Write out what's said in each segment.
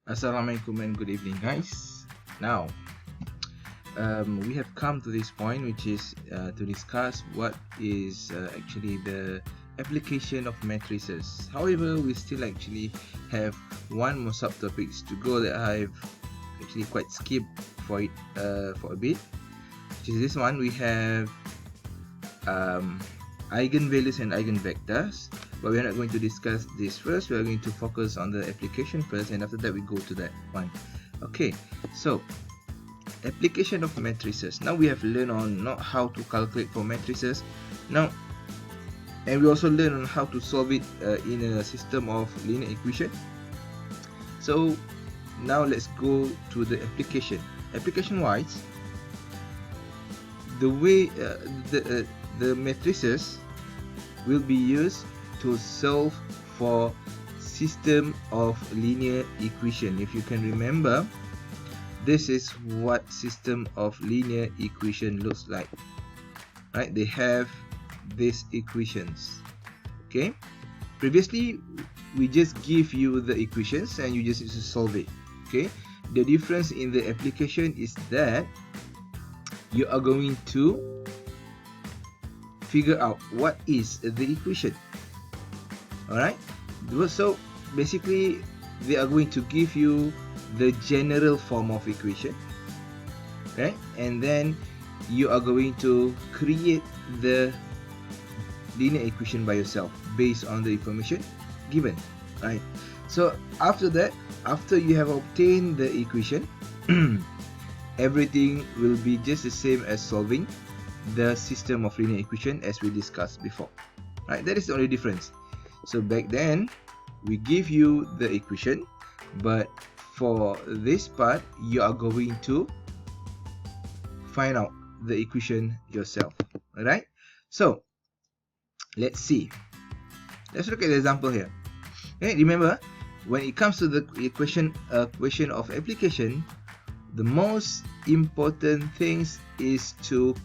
Assalamualaikum and good evening, guys. Now, we have come to this point, which is to discuss what is actually the application of matrices. However, we still actually have one more subtopics to go that I've actually quite skipped for it for a bit, which is this one. We have eigenvalues and eigenvectors, but we're not going to discuss this first. We're going to focus on the application first, and after that we go to that one. Okay, so application of matrices. Now we have learned on not how to calculate for matrices now, and we also learn on how to solve it in a system of linear equation. So now let's go to the application. Application wise, the way the matrices will be used to solve for system of linear equation. If you can remember, this is what system of linear equation looks like, right? They have these equations. Okay, previously we just give you the equations and you just need to solve it. Okay, the difference in the application is that you are going to figure out what is the equation. Alright, so basically they are going to give you the general form of equation, right? And then you are going to create the linear equation by yourself based on the information given, right? So after that, after you have obtained the equation, everything will be just the same as solving the system of linear equation as we discussed before, right? That is the only difference. So back then we give you the equation, but for this part you are going to find out the equation yourself. Alright, so let's see. Let's look at the example here. Okay, remember, when it comes to the question of application, the most important things is to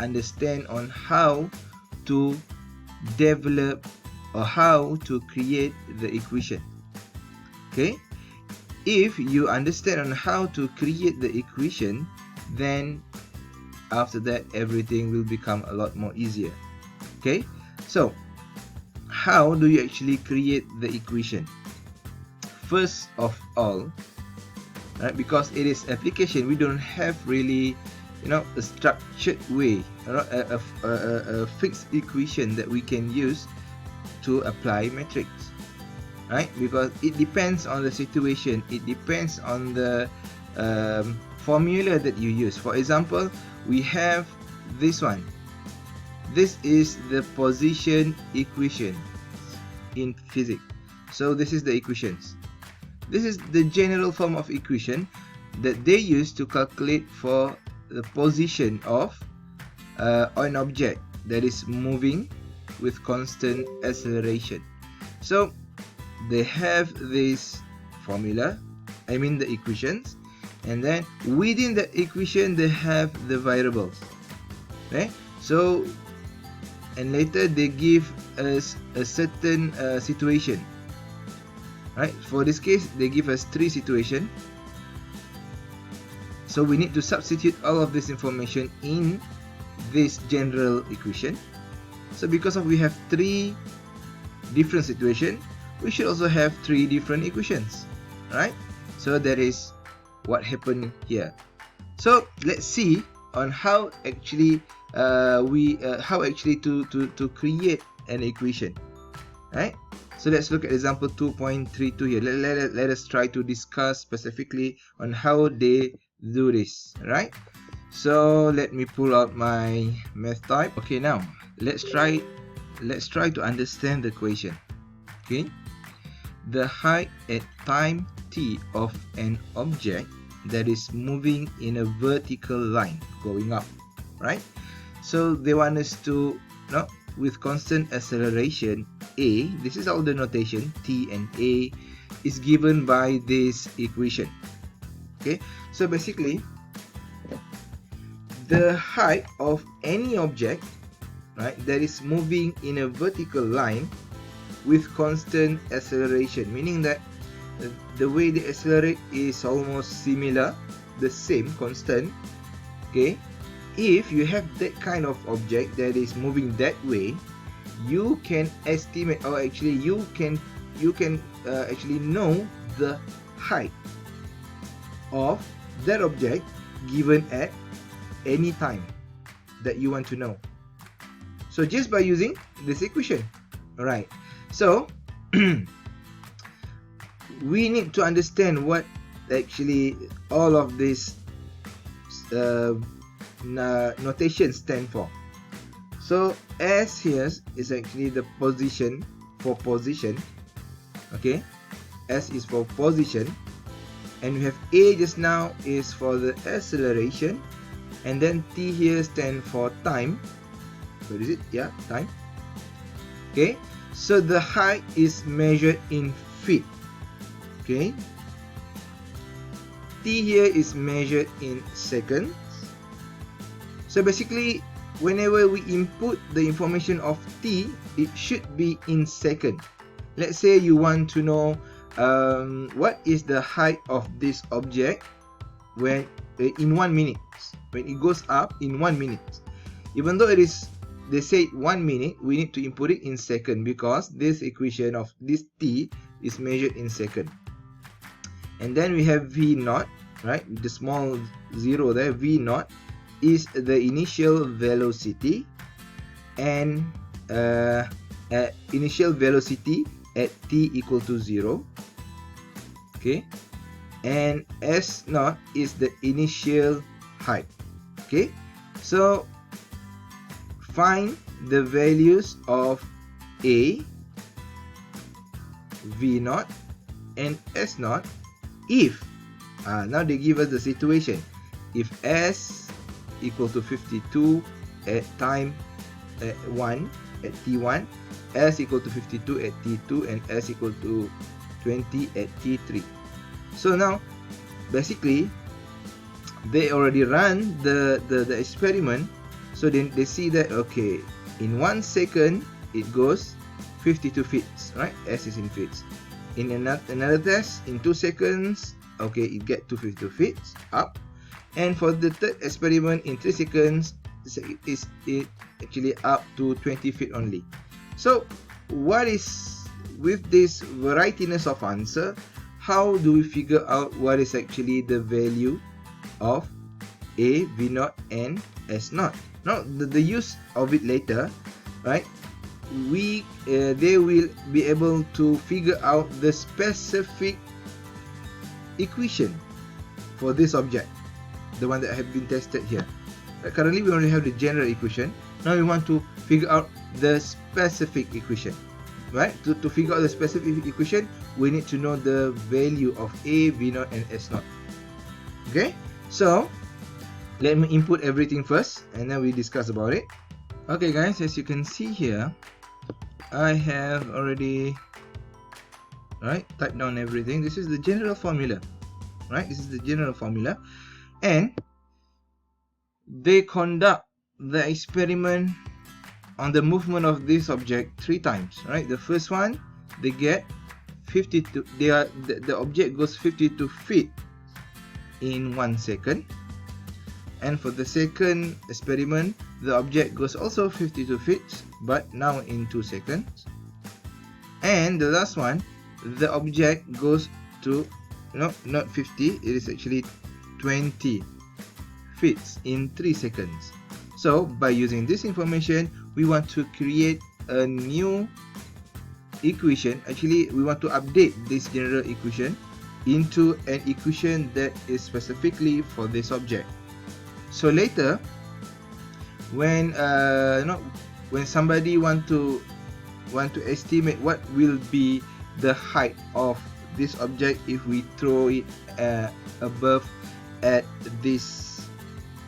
understand on how to develop or how to create the equation. Okay, if you understand on how to create the equation, then after that everything will become a lot more easier. Okay, so how do you actually create the equation? First of all, right, because it is application, we don't have really a structured way, a fixed equation that we can use to apply matrix, right? Because it depends on the situation, it depends on the formula that you use. For example, we have this one. This is the position equation in physics. So this is the equations. This is the general form of equation that they use to calculate for the position of an object that is moving with constant acceleration. So they have this formula, I mean the equations, and then within the equation they have the variables. Okay, so and later they give us a certain situation, right? For this case they give us 3 situations. So we need to substitute all of this information in this general equation. So because of we have 3 different situations, we should also have 3 different equations, right? So that is what happened here. So let's see on how actually to create an equation, right? So let's look at example 2.32 here. Let us try to discuss specifically on how they do this, right? So let me pull out my math type. Okay, now let's try to understand the equation. Okay, the height at time t of an object that is moving in a vertical line going up, right? So they want us to with constant acceleration a, this is all the notation, t and a is given by this equation. Okay, so basically the height of any object, right, that is moving in a vertical line with constant acceleration, meaning that the way they accelerate is almost similar, the same, constant. Okay, if you have that kind of object that is moving that way, you can estimate, or actually you can actually know the height of that object given at any time that you want to know. So just by using this equation, alright. So we need to understand what actually all of these notations stand for. So S here is actually the position, for position. Okay, S is for position, and we have A just now is for the acceleration, and then T here stand for time. What is it? Yeah, time. Okay, so the height is measured in feet. Okay, T here is measured in seconds. So basically, whenever we input the information of T, it should be in second. Let's say you want to know what is the height of this object when in 1 minute, when it goes up in 1 minute. Even though it is, they say 1 minute, we need to input it in second, because this equation of this T is measured in second. And then we have V naught, right? The small zero there, V naught is the initial velocity, and initial velocity at t equal to 0. Okay, and S naught is the initial height. Okay, so find the values of A, V naught, and S naught if now they give us the situation. If S equal to 52 at time at 1 at T1, S equal to 52 at T2, and S equal to 20 at T3. So now basically they already run the experiment, so then they see that okay, in 1 second it goes 52 feet, right? S is in feet. In another test, in 2 seconds, okay, it get to 52 feet up. And for the third experiment, in 3 seconds, it actually up to 20 feet only. So what is with this varietiness of answer? How do we figure out what is actually the value of A, V naught, and S naught? Now the use of it later, right? They will be able to figure out the specific equation for this object, the one that have been tested here. Currently we only have the general equation. Now we want to figure out the specific equation, right? To figure out the specific equation, we need to know the value of A, V naught, and S naught. Okay, so let me input everything first, and then we discuss about it. Okay guys, as you can see here, I have already typed down everything. This is the general formula, right? This is the general formula, and they conduct the experiment on the movement of this object 3 times, right? The first one, they get 52. The object goes 52 feet in 1 second, and for the second experiment, the object goes also 52 feet, but now in 2 seconds. And the last one, the object goes to not 50, it is actually 20 feet in 3 seconds. So by using this information, we want to create a new equation. Actually, we want to update this general equation into an equation that is specifically for this object. So later, when somebody want to estimate what will be the height of this object if we throw it above at this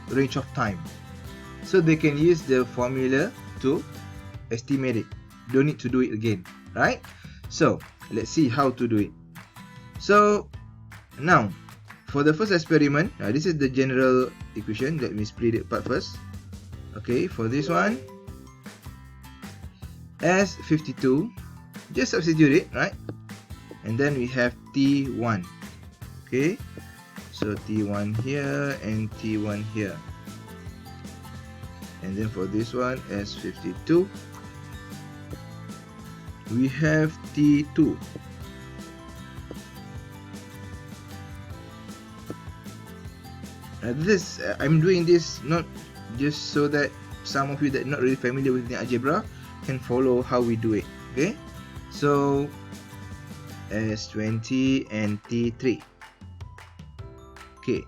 range of time, so they can use the formula to estimate it. Don't need to do it again, right? So let's see how to do it. So now for the first experiment, this is the general equation. Let me split it apart first. Okay, for this one, S52, just substitute it, right? and then we have T1. Okay, so T1 here and T1 here, and then for this one S52 we have T2. I'm doing this not just so that some of you that are not really familiar with the algebra can follow how we do it. Okay, so S20 and T3. Okay,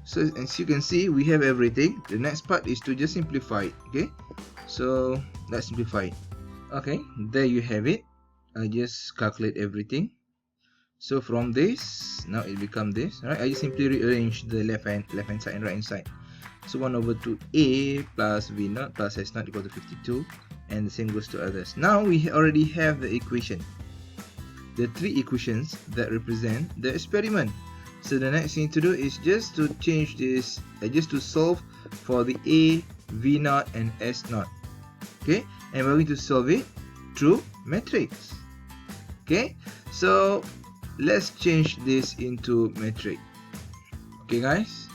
so as you can see, we have everything. The next part is to just simplify it. Okay, so let's simplify it. Okay, there you have it. I just calculate everything. So from this, now it becomes this, right? I just simply rearrange the left hand side and right hand side. So 1/2a plus v0 plus s0 equal to 52, and the same goes to others. Now we already have the equation, the three equations that represent the experiment. So the next thing to do is just to change this, just to solve for the a, v0 and s0. Okay, and we're going to solve it through matrix. Okay, so let's change this into metric. Okay guys,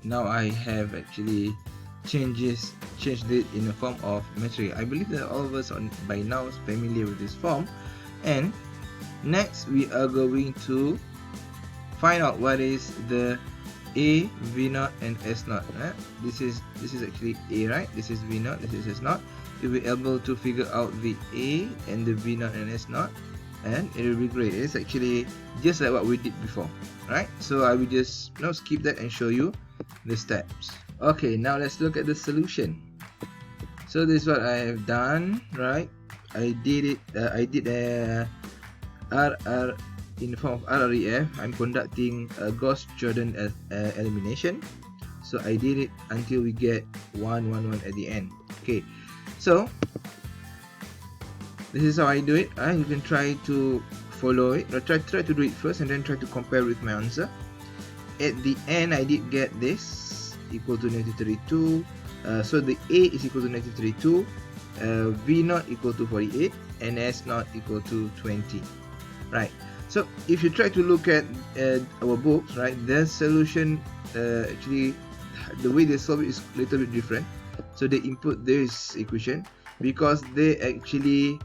now I have actually changed it in the form of metric. I believe that all of us are by now familiar with this form, and next we are going to find out what is the a, v0 and s0. This is actually a, right? This is v0, this is s0. You'll be able to figure out the a and the v0 and s0, and it will be great. It's actually just like what we did before, right? So I will just now skip that and show you the steps. Okay, now let's look at the solution. So this is what I have done, right? I did RR in the form of RREF. I'm conducting a Gauss-Jordan elimination. So I did it until we get 1, 1, 1 at the end. Okay, so this is how I do it. You can try to follow it, or try to do it first and then try to compare with my answer. At the end, I did get this equal to -32. So the A is equal to -32, V0 equal to 48, and S0 equal to 20. Right. So if you try to look at our books, right, the solution actually the way they solve it is a little bit different. So they input this equation because they actually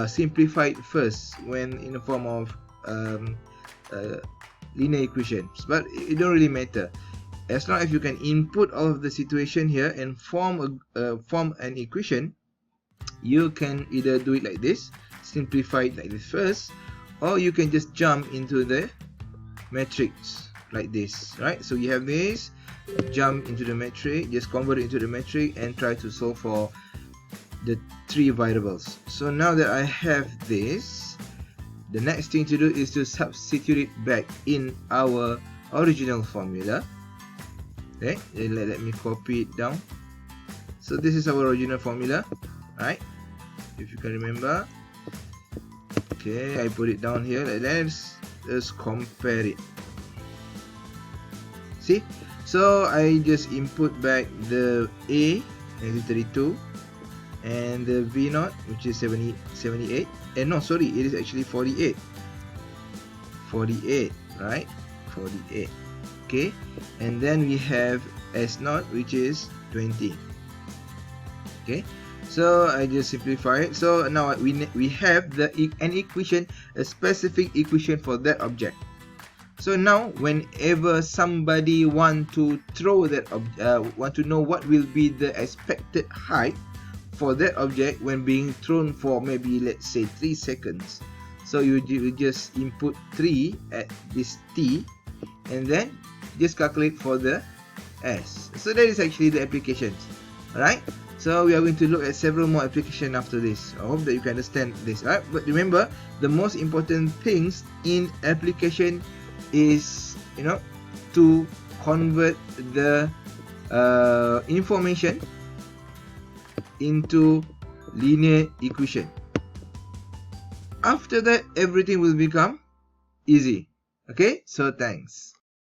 simplified first when in the form of linear equations, but it don't really matter as long as you can input all of the situation here and form an equation. You can either do it like this, simplify it like this first, or you can just jump into the matrix like this, right? So you have this, jump into the matrix, just convert it into the matrix and try to solve for the three variables. So now that I have this, the next thing to do is to substitute it back in our original formula. Okay, let me copy it down. So this is our original formula, right? If you can remember. Okay, I put it down here. Let's compare it. See, so I just input back the A, -32, and the V0, which is 78, and no, sorry, it is actually 48, right? 48. Okay, and then we have S0, which is 20. Okay, so I just simplify it. So now we have an equation, a specific equation for that object. So now whenever somebody want to throw that want to know what will be the expected height for that object when being thrown for maybe, let's say, 3 seconds. So you just input 3 at this t, and then just calculate for the s. So that is actually the applications. Alright, so we are going to look at several more applications after this. I hope that you can understand this. Alright, but remember, the most important things in application is, to convert the information into linear equation. After that, everything will become easy. Okay, so thanks.